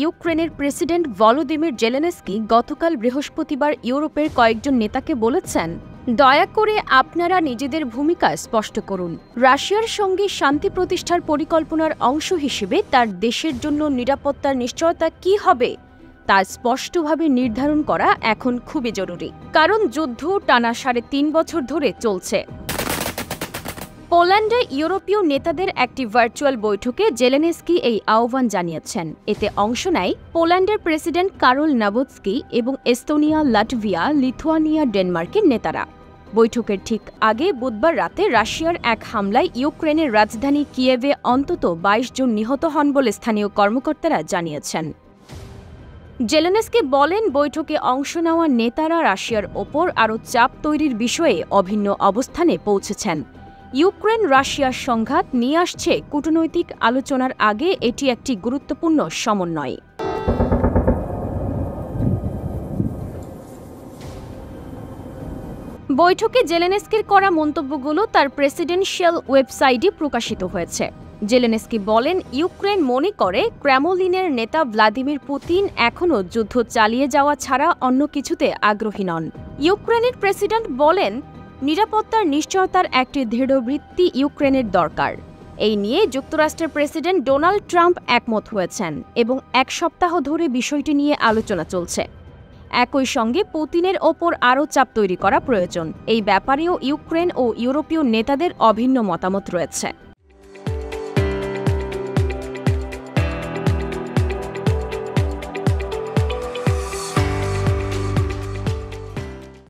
ইউক্রেনের president Volodymyr Zelensky গতকাল বৃহস্পতিবার ইউরোপের কয়েকজন নেতাকে বলেছেন, দয়া করে আপনারা নিজেদের ভূমিকা স্পষ্ট করুন। রাশিয়ার সঙ্গে শান্তি প্রতিষ্ঠার পরিকল্পনার অংশ হিসেবে তার দেশের জন্য নিরাপত্তার নিশ্চয়তা কী হবে তা স্পষ্টভাবে নির্ধারণ করা এখন খুবই জরুরি, কারণ যুদ্ধ টানা ৩.৫ বছর ধরে চলছে। পোল্যান্ডে ইউরোপীয় নেতাদের একটি ভার্চুয়াল বৈঠকে জেলেনস্কি এই আহ্বান জানিয়েছেন। এতে অংশ নেয় পোল্যান্ডের প্রেসিডেন্ট কারল নাবোৎস্কি এবং এস্তোনিয়া, লাটভিয়া, লিথুয়ানিয়া, ডেনমার্কের নেতারা। বৈঠকের ঠিক আগে বুধবার রাতে রাশিয়ার এক হামলায় ইউক্রেনের রাজধানী কিয়েভে অন্তত ২২ জন নিহত হন বলে স্থানীয় কর্মকর্তারা জানিয়েছেন। জেলেনস্কি বলেন, বৈঠকে অংশ নেওয়া নেতারা রাশিয়ার ওপর আরও চাপ তৈরির বিষয়ে অভিন্ন অবস্থানে পৌঁছেছেন। ইউক্রেন রাশিয়ার সংঘাত নিয়ে আসছে কূটনৈতিক আলোচনার আগে এটি একটি গুরুত্বপূর্ণ সমন্বয়। বৈঠকে জেলেনস্কির করা মন্তব্যগুলো তার প্রেসিডেন্সিয়াল ওয়েবসাইটে প্রকাশিত হয়েছে। জেলেনস্কি বলেন, ইউক্রেন মনে করে ক্রেমলিনের নেতা ভ্লাদিমির পুতিন এখনও যুদ্ধ চালিয়ে যাওয়া ছাড়া অন্য কিছুতে আগ্রহী নন। ইউক্রেনের প্রেসিডেন্ট বলেন, নিরাপত্তার নিশ্চয়তার একটি দৃঢ়বৃত্তি ইউক্রেনের দরকার। এই নিয়ে যুক্তরাষ্ট্রের প্রেসিডেন্ট ডোনাল্ড ট্রাম্প একমত হয়েছেন এবং এক সপ্তাহ ধরে বিষয়টি নিয়ে আলোচনা চলছে। একই সঙ্গে পুতিনের ওপর আরও চাপ তৈরি করা প্রয়োজন, এই ব্যাপারেও ইউক্রেন ও ইউরোপীয় নেতাদের অভিন্ন মতামত রয়েছে।